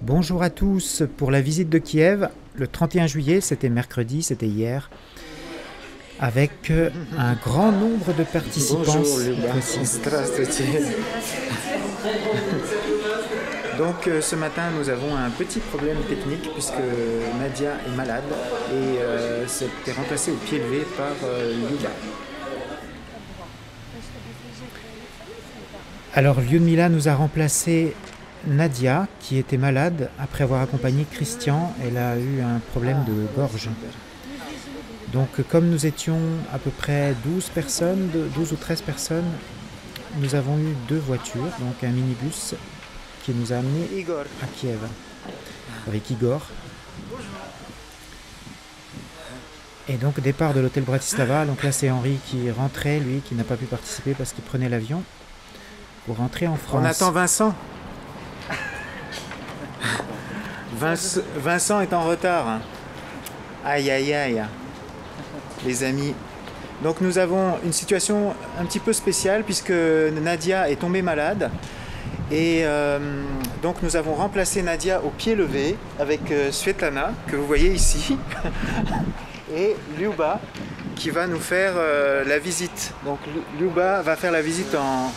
Bonjour à tous pour la visite de Kiev, le 31 juillet, c'était mercredi, c'était hier, avec un grand nombre de participants. Bonjour Luba. Здравствуйте. Donc ce matin nous avons un petit problème technique puisque Nadia est malade et c'était remplacé au pied levé par Luba. Alors Lyudmila nous a remplacé Nadia qui était malade après avoir accompagné Christian. Elle a eu un problème de gorge. Donc comme nous étions à peu près 12 personnes, 12 ou 13 personnes, nous avons eu deux voitures, donc un minibus qui nous a amenés à Kiev avec Igor. Et donc départ de l'hôtel Bratislava. Donc là c'est Henri qui rentrait, lui qui n'a pas pu participer parce qu'il prenait l'avion pour rentrer en France. On attend Vincent. Vincent est en retard. Aïe aïe aïe. Les amis. Donc nous avons une situation un petit peu spéciale puisque Nadia est tombée malade. Et donc nous avons remplacé Nadia au pied levé avec Svetlana, que vous voyez ici, et Luba qui va nous faire la visite. Donc Luba va faire la visite en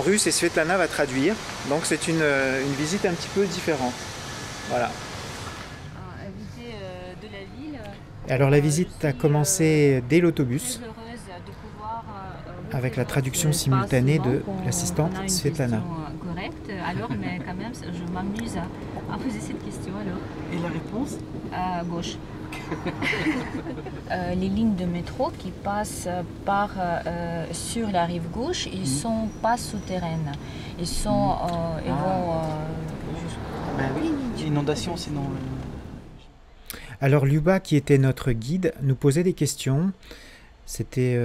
russe et Svetlana va traduire. Donc c'est une visite un petit peu différente. Voilà. Alors la visite a commencé dès l'autobus avec la traduction simultanée de l'assistante Svetlana. Alors, mais quand même, je m'amuse à poser cette question. Alors. Et la réponse? Gauche. Les lignes de métro qui passent sur la rive gauche, ils ne sont pas souterraines. Ils sont, ils vont. Ben oui, inondation sinon. Alors Luba, qui était notre guide, nous posait des questions. C'était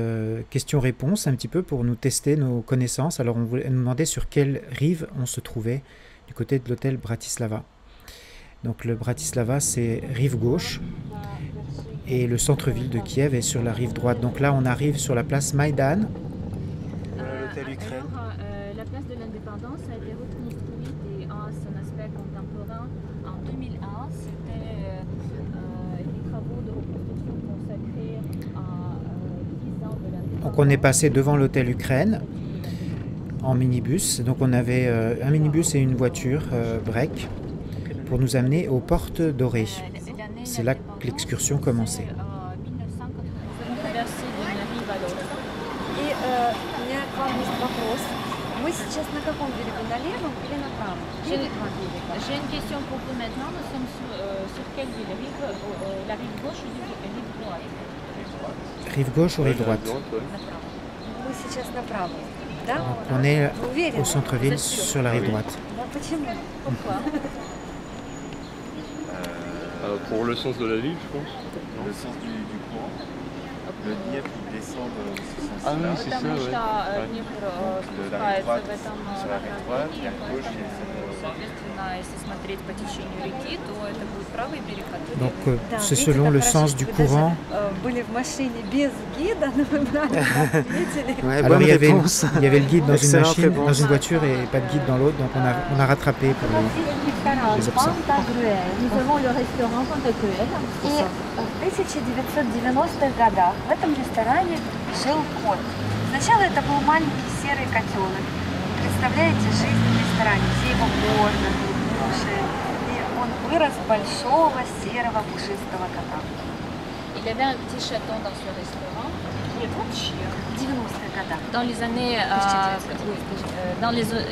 questions-réponses un petit peu pour nous tester nos connaissances. Alors on nous demandait sur quelle rive on se trouvait du côté de l'hôtel Bratislava. Donc le Bratislava c'est rive gauche et le centre-ville de Kiev est sur la rive droite. Donc là on arrive sur la place Maïdan. L'hôtel Ukraine. La place de l'indépendance a été reconstruite et a son aspect contemporain en 2001. C'était les travaux de reconstruction consacrés à 10 ans de l'indépendance. Donc on est passé devant l'hôtel Ukraine en minibus. Donc on avait un minibus et une voiture break pour nous amener aux portes dorées. C'est là que l'excursion commençait. J'ai une question pour vous maintenant. Nous sommes sur quelle ville? La rive gauche ou la rive droite? Rive gauche ou rive droite? Donc on est au centre-ville sur la rive droite. Pourquoi? Pour le sens de la ville, je pense. Le sens du courant. Le Dniepr qui descend de ce sens-là. Ah oui, c'est ça, ouais. De la rive droite sur la rive droite, et à gauche, il y a cette... Donc c'est selon le sens du courant. Ouais, Alors bonne il y avait le guide dans une Excellente machine, réponse. dans une voiture et pas de guide dans l'autre, donc on a rattrapé pour les absents. Nous avons le restaurant Pantagruel. И в 1990-х годах в этом ресторане жил кот. Сначала это был маленький серый котенок. Представляете, жизнь в ресторане, все его кормят, кушают. И он вырос в большого серого пушистого кота. Il y avait un petit chaton dans ce restaurant. Нет, вообще. В 90-х годах. Dans les années,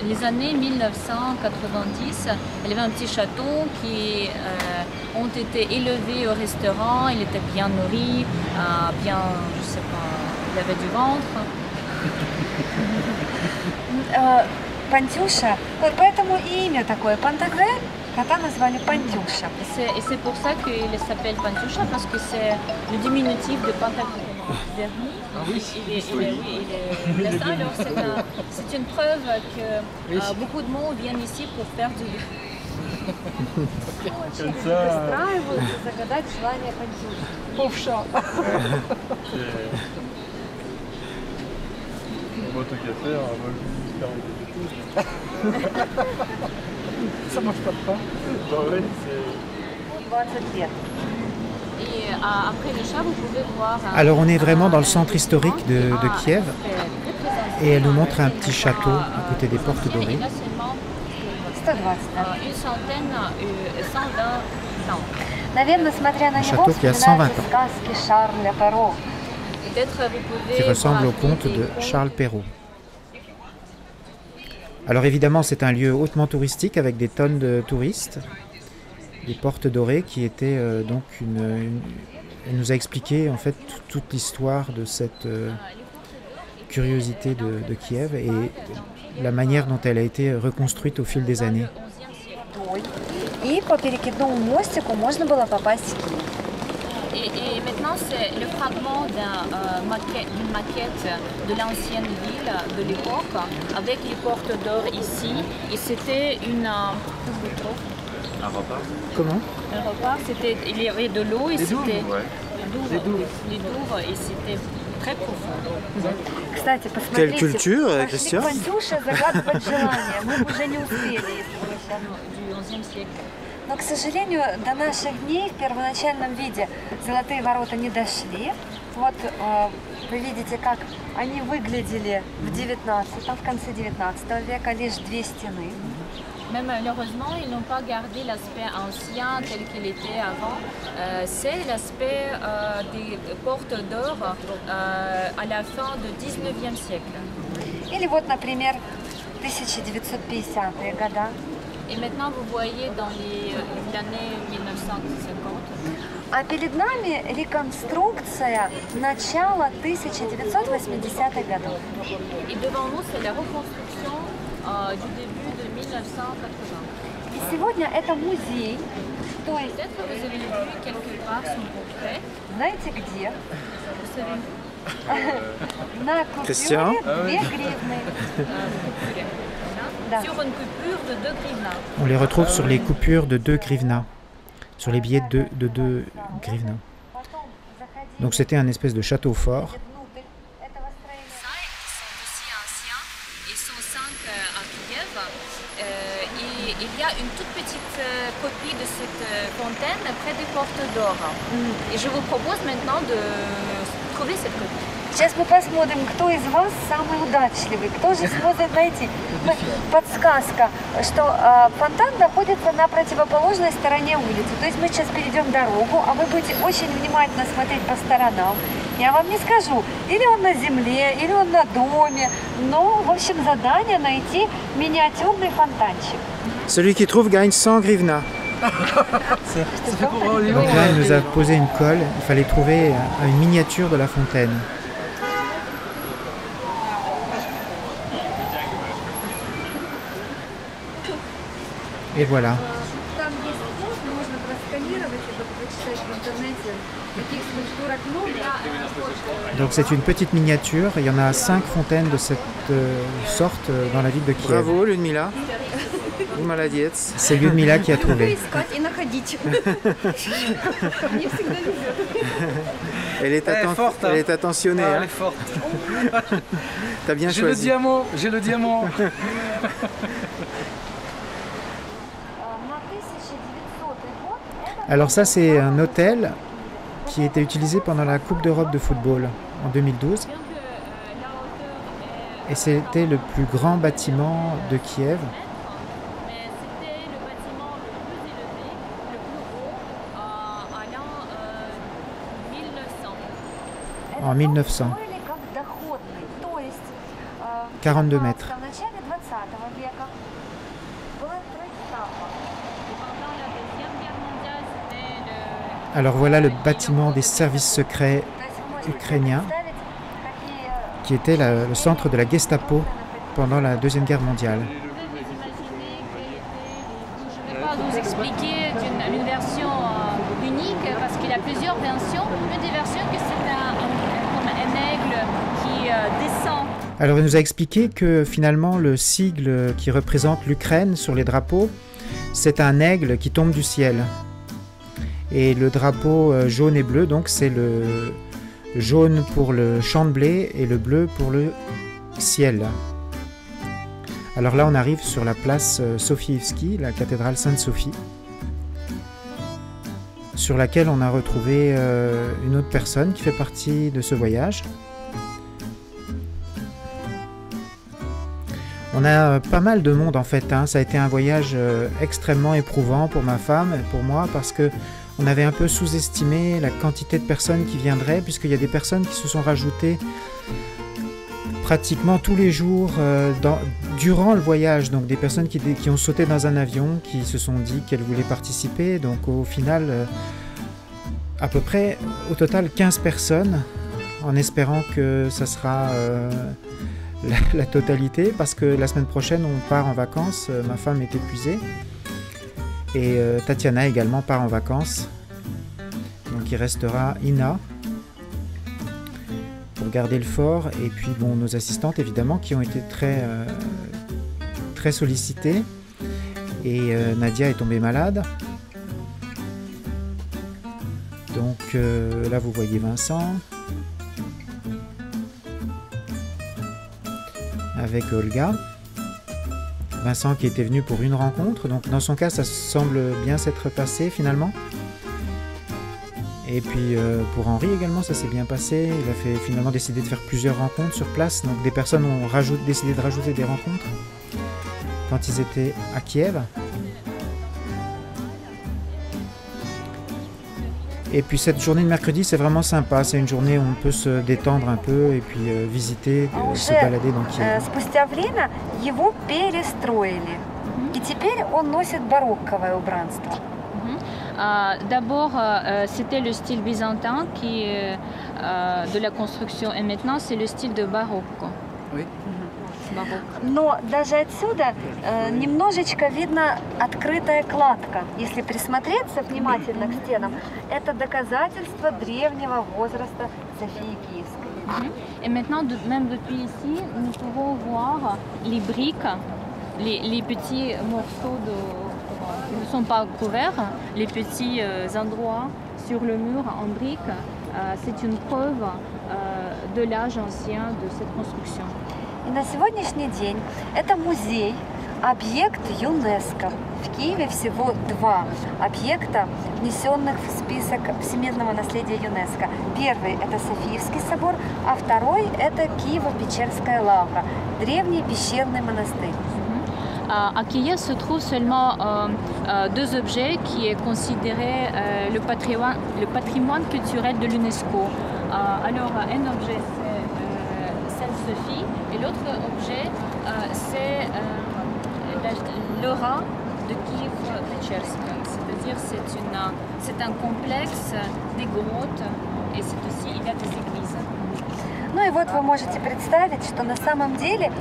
les années 1990, il y avait un petit chaton qui ont été élevés au restaurant. Il était bien nourri, bien, je sais pas, il avait du ventre. Пантюша, поэтому и имя такое, Пантагрель, кота назвали Пантюша. Et c'est pour ça qu'il s'appelle Pantoucha, parce que c'est le diminutif de Pantagruel. Vernis. Ah oui, Il est ça. Alors c'est une preuve que beaucoup de monde viennent ici pour faire du... Устраиваются загадать желание Пантюши. Pauvre chat. Bon, tant qu'à faire, moi je vais faire des choses. Ça mange pas de pain. Bah ouais, 20 лет. Et après le chat, vous pouvez voir. Alors on est vraiment dans le centre historique de Kiev et elle nous montre un petit château à côté des portes Il dorées. y a seulement 120, да. une centaine, 120 ans. Наверное, смотря на него, Château qui a 120 вспоминаются ans. сказки Шарля Перро. Peut-être vous pouvez. Qui ressemble au voir conte des de contes. Charles Perrault. Alors évidemment c'est un lieu hautement touristique avec des tonnes de touristes. Les portes dorées qui étaient donc elle nous a expliqué en fait toute l'histoire de cette curiosité de Kiev et la manière dont elle a été reconstruite au fil des années. И по перекидному мостику можно было попасть в Киев. Et maintenant, c'est le fragment d'une maquette de l'ancienne ville de l'époque, avec les portes d'or ici. Et c'était un repas. Comment? un repas, il y avait de l'eau et c'était Ouais. les douves et c'était très profond. Кстати, посмотрите, Quelle culture, пошли Christian? к Васюше загадывать желание. Мы бы уже не успели, если бы сейчас. Du 11e siècle. Но, к сожалению, до наших дней в первоначальном виде золотые ворота не дошли. Вот вы видите, как они выглядели в 19-м, в конце 19 века, лишь две стены. Mais malheureusement, ils n'ont pas gardé l'aspect ancien tel qu'il était avant. C'est l'aspect des portes d'or à la fin du 19e siècle. Или вот, например, 1950-е года. Et maintenant, vous voyez dans l'année 1950. А перед нами реконструкция начала 1980-х годов. Et devant nous, c'est la reconstruction du début de 1980. И сегодня это музей. То есть, Peut-être que vous avez vu quelque part son portrait. знаете где? Vous savez, На купюре Christian? 2 гривны. Да. sur une coupure de 2 hryvnias. On les retrouve sur les coupures de 2 hryvnias, sur les billets de 2 hryvnias. Потом заходите Donc c'était un espèce de château fort. внутрь этого строения. Ils sont aussi anciens, ils sont 5 à Kiev. Et il y a une toute petite copie de cette fontaine près des portes d'or. Et je vous propose maintenant de trouver cette copie. Сейчас мы посмотрим, кто из вас самый удачливый, кто же сможет найти. Подсказка, что фонтан находится на противоположной стороне улицы. То есть мы сейчас перейдем дорогу, а вы будете очень внимательно смотреть по сторонам. Я вам не скажу, или он на земле, или он на доме. Но, в общем, задание найти миниатюрный фонтанчик. Celui qui trouve gagne 100 grivnas. Ça fait pour Olivier. Donc là, elle nous a posé une colle. Il fallait trouver une miniature de la fontaine. Et voilà. Там есть пост, можно просканировать и почитать в интернете. Таких скульптурок много. Donc c'est une petite miniature. Il y en a 5 fontaines de cette sorte dans la ville de Kiev. Bravo, Ludmila. Vous молодец. C'est Ludmila qui a trouvé. Искать и находить. Мне всегда везет. Elle est, Elle est forte, hein. elle est attentionnée. Ah, hein. elle est forte. T'as bien J'ai le choisi. diamant, j'ai le diamant. На 1900 год это Alors ça c'est un hôtel qui était utilisé pendant la Coupe d'Europe de football en 2012. Bien que la hauteur est Et c'était le plus grand bâtiment de Kiev. mais c'était le bâtiment le plus élevé, le plus haut, à l'an 1900. En 1900. строили как доходный, то есть 42 в mètres. начале 20 века была стройстапа. Pendant la Deuxième Guerre mondiale, c'était le Alors voilà le bâtiment des services secrets То есть вы можете Ukrainien. представить, какие qui était le centre de la Gestapo pendant la Deuxième Guerre mondiale. Je ne vais pas vous expliquer une version unique parce qu'il y a plusieurs versions. Une des versions que c'est comme un aigle qui descend. Alors il nous a expliqué que finalement le sigle qui représente l'Ukraine sur les drapeaux, c'est un aigle qui tombe du ciel. Et le drapeau jaune et bleu, donc c'est le jaune pour le champ de blé et le bleu pour le ciel. Alors là, on arrive sur la place Sofievski, la cathédrale Sainte-Sophie, sur laquelle on a retrouvé une autre personne qui fait partie de ce voyage. On a pas mal de monde en fait, hein. Ça a été un voyage extrêmement éprouvant pour ma femme et pour moi parce que on avait un peu sous-estimé la quantité de personnes qui viendraient, puisqu'il y a des personnes qui se sont rajoutées pratiquement tous les jours durant le voyage. Donc des personnes qui ont sauté dans un avion, qui se sont dit qu'elles voulaient participer. Donc au final, à peu près au total 15 personnes, en espérant que ça sera la totalité, parce que la semaine prochaine on part en vacances. Ma femme est épuisée. Et Tatiana également part en vacances. Donc il restera Ina pour garder le fort. Et puis bon, nos assistantes évidemment qui ont été très sollicitées. Et Nadia est tombée malade. Donc là vous voyez Vincent avec Olga. Vincent qui était venu pour une rencontre, donc dans son cas ça semble bien s'être passé finalement. Et puis pour Henri également ça s'est bien passé, il a finalement décidé de faire plusieurs rencontres sur place, donc des personnes ont décidé de rajouter des rencontres quand ils étaient à Kiev. Et puis cette journée de mercredi c'est vraiment sympa, c'est une journée où on peut se détendre un peu et puis visiter, se balader dans Kiev. Спустя время его перестроили, и теперь он носит барокковое убранство. D'abord, c'était le style byzantin de la construction, et maintenant c'est le style de baroque. Oui. Но даже отсюда немножечко видно открытая кладка. Если присмотреться внимательно к стенам, это доказательство древнего возраста Софии Киевской. Et maintenant, même depuis ici, nous pouvons voir les briques, les petits morceaux qui ne sont pas couverts, les petits endroits sur le mur en briques. C'est une preuve de l'âge ancien de cette construction. И на сегодняшний день это музей, объект ЮНЕСКО. В Киеве всего 2 объекта, внесенных в список всемирного наследия ЮНЕСКО. Первый – это Софиевский собор, а второй – это Киево-Печерская лавра, древний пещерный монастырь. À Kiev se trouvent seulement 2 objets qui est considéré le patrimoine culturel de l'UNESCO. Alors, un objet c'est Sainte-Sophie et l'autre objet c'est l'aura de Kiev-Pечерска. C'est-à-dire c'est un complexe des grottes et il y a des églises. Ну и вот вы можете представить, что на самом деле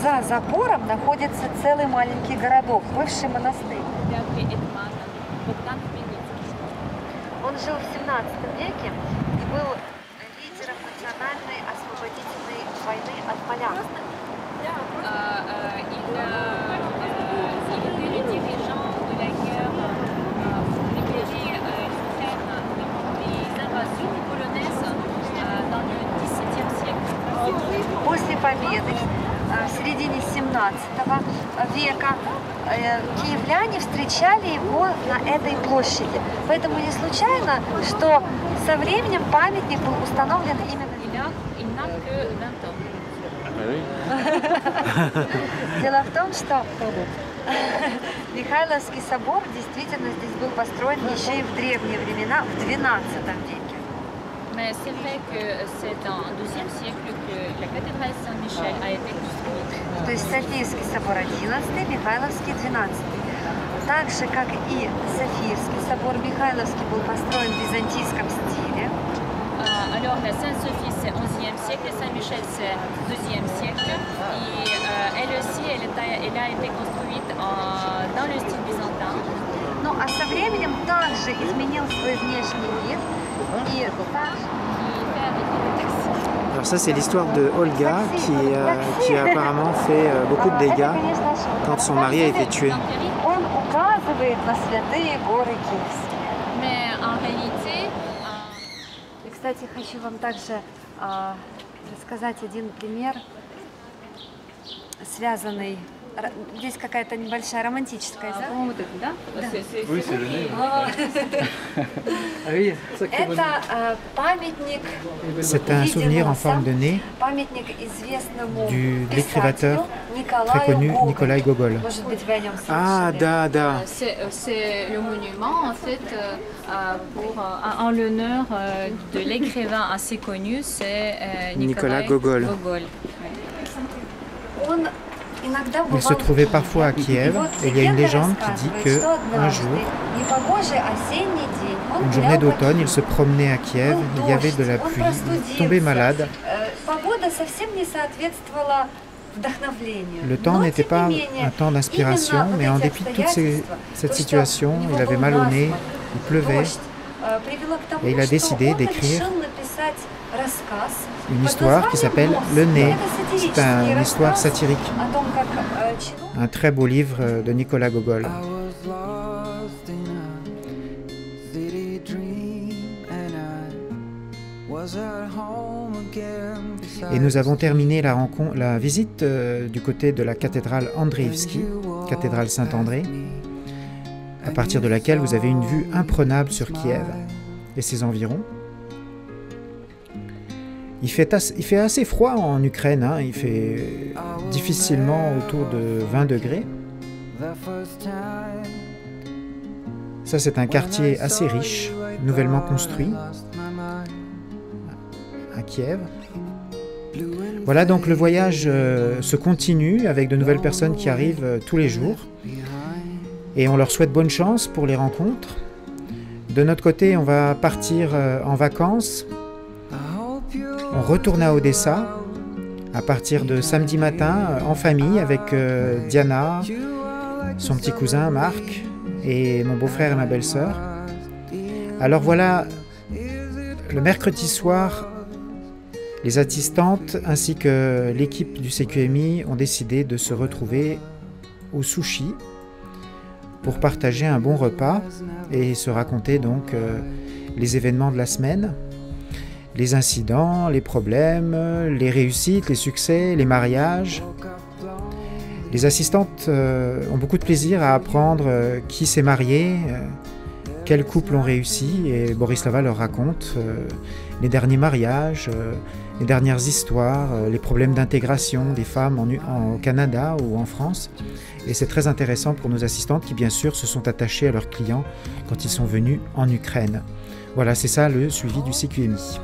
за забором находится целый маленький городок, бывший монастырь. Он жил в 17 веке и был лидером национальной освободительной войны от полян. После победы в середине 17 века киевляне встречали его на этой площади. Поэтому не случайно, что со временем памятник был установлен именно. Дело в том, что Михайловский собор действительно здесь был построен еще и в древние времена, в XII веке. Mais c'est vrai que c'est en XIIe siècle que la cathédrale Saint-Michel a été construite. То есть Софийский собор 11, Михайловский 12. Так же, как и Софийский собор, Михайловский был построен в византийском стиле. Alors la Sainte-Sophie c'est 11e siècle et Saint-Michel c'est 2e siècle. Et elle aussi, elle a été construite dans le style byzantin. Ну а со временем также изменил свой внешний вид. Alors ça c'est l'histoire de Olga qui a apparemment fait beaucoup de dégâts quand son mari a été tué. Mais en réalité... И, кстати, хочу вам также рассказать один пример связанный. Здесь какая-то небольшая романтическая, да? По-моему, это, да? Oui, c'est le nez. Ah oui, c'est ça qui est bon. Это памятник, C'est un souvenir en forme de nez памятник известному de l'écrivateur писателю très connu Николаю Николай Гоголь. Может быть, вы о нем Ah, слышали? da. C'est le monument en fait en l'honneur de l'écrivain assez connu, c'est Nicolas Nicolas Gogol. Ouais. Он иногда Il se бывал trouvait в Киеве. parfois à И Kiev вот et il y a une легенда légende qui dit рассказывает, que что un однажды, jour, непогожий осенний день, он une journée гулял по d'automne, il Киеву. se promenait à Kiev, il y avait de la pluie, il tombait malade. Погода совсем не соответствовала вдохновлению. Le temps Но, n'était тем pas не менее, un temps d'inspiration, именно mais en вот эти dépit de toute обстоятельства, cette то, что situation, у него il avait был mal au nez, насморк, il pleuvait, дождь, привело к тому, et il a что décidé он d'écrire решил написать рассказ une под histoire qui названием s'appelle «Нос». Le Nez. Это C'est сатирический une histoire рассказ satirique, о том, как чиновник un très beau livre de Nicolas Gogol. I was lost in a city dream and I was at home again beside Et nous avons terminé la visite du côté de la cathédrale Andreïvski, cathédrale Saint-André, à partir de laquelle vous avez une vue imprenable sur Kiev et ses environs. Il fait assez froid en Ukraine, hein. Il fait difficilement autour de 20 degrés. the first time. Ça, c'est un quartier assez riche, nouvellement construit à Kiev. Voilà, donc le voyage se continue avec de nouvelles personnes qui arrivent tous les jours. Et on leur souhaite bonne chance pour les rencontres. De notre côté, on va partir en vacances. On retourne à Odessa à partir de samedi matin en famille avec Diana, son petit cousin Marc et mon beau-frère et ma belle-sœur. Alors voilà, le mercredi soir, les assistantes ainsi que l'équipe du CQMI ont décidé de se retrouver au sushi pour partager un bon repas et se raconter donc les événements de la semaine, les incidents, les problèmes, les réussites, les succès, les mariages. Les assistantes ont beaucoup de plaisir à apprendre qui s'est marié, quels couples ont réussi, et Borislava leur raconte les derniers mariages, les dernières histoires, les problèmes d'intégration des femmes au Canada ou en France. Et c'est très intéressant pour nos assistantes qui, bien sûr, se sont attachées à leurs clients quand ils sont venus en Ukraine. Voilà, c'est ça le suivi du CQMI.